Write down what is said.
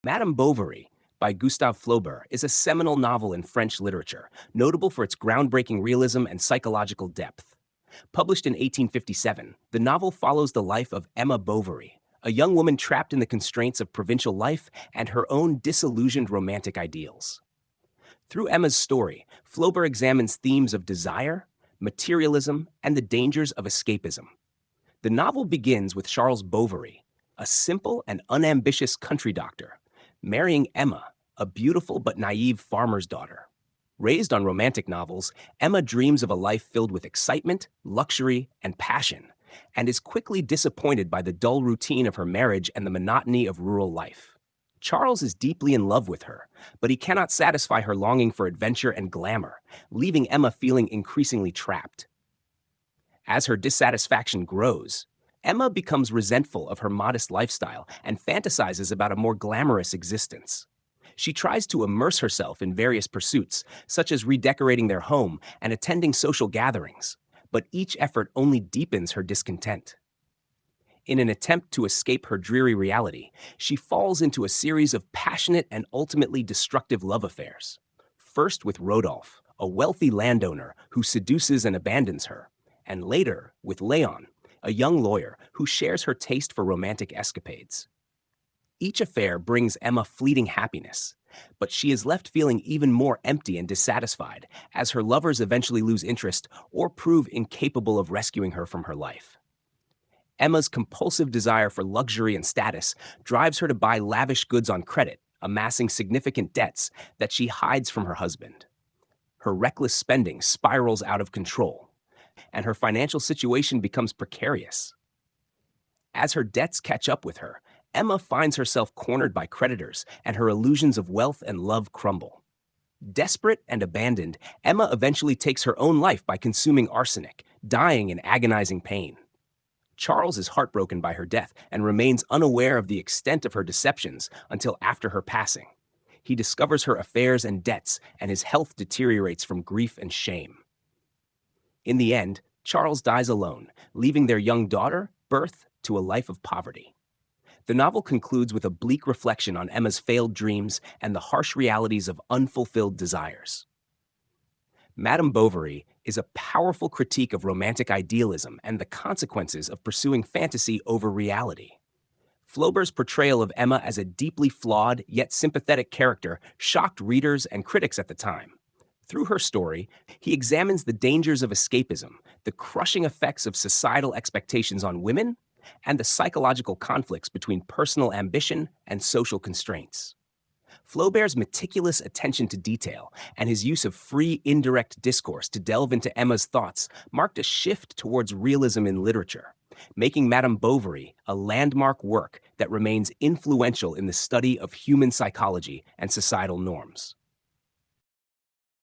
Madame Bovary by Gustave Flaubert is a seminal novel in French literature, notable for its groundbreaking realism and psychological depth. Published in 1857, the novel follows the life of Emma Bovary, a young woman trapped in the constraints of provincial life and her own disillusioned romantic ideals. Through Emma's story, Flaubert examines themes of desire, materialism, and the dangers of escapism. The novel begins with Charles Bovary, a simple and unambitious country doctor, marrying Emma, a beautiful but naive farmer's daughter. Raised on romantic novels, Emma dreams of a life filled with excitement, luxury, and passion, and is quickly disappointed by the dull routine of her marriage and the monotony of rural life. Charles is deeply in love with her, but he cannot satisfy her longing for adventure and glamour, leaving Emma feeling increasingly trapped. As her dissatisfaction grows, Emma becomes resentful of her modest lifestyle and fantasizes about a more glamorous existence. She tries to immerse herself in various pursuits, such as redecorating their home and attending social gatherings, but each effort only deepens her discontent. In an attempt to escape her dreary reality, she falls into a series of passionate and ultimately destructive love affairs. First with Rodolphe, a wealthy landowner who seduces and abandons her, and later with Léon, a young lawyer who shares her taste for romantic escapades. Each affair brings Emma fleeting happiness, but she is left feeling even more empty and dissatisfied as her lovers eventually lose interest or prove incapable of rescuing her from her life. Emma's compulsive desire for luxury and status drives her to buy lavish goods on credit, amassing significant debts that she hides from her husband. Her reckless spending spirals out of control, and her financial situation becomes precarious. As her debts catch up with her, Emma finds herself cornered by creditors, and her illusions of wealth and love crumble. Desperate and abandoned, Emma eventually takes her own life by consuming arsenic, dying in agonizing pain. Charles is heartbroken by her death and remains unaware of the extent of her deceptions until after her passing. He discovers her affairs and debts, and his health deteriorates from grief and shame. In the end, Charles dies alone, leaving their young daughter birth to a life of poverty. The novel concludes with a bleak reflection on Emma's failed dreams and the harsh realities of unfulfilled desires. Madame Bovary is a powerful critique of romantic idealism and the consequences of pursuing fantasy over reality. Flaubert's portrayal of Emma as a deeply flawed yet sympathetic character shocked readers and critics at the time. Through her story, he examines the dangers of escapism, the crushing effects of societal expectations on women, and the psychological conflicts between personal ambition and social constraints. Flaubert's meticulous attention to detail and his use of free, indirect discourse to delve into Emma's thoughts marked a shift towards realism in literature, making Madame Bovary a landmark work that remains influential in the study of human psychology and societal norms.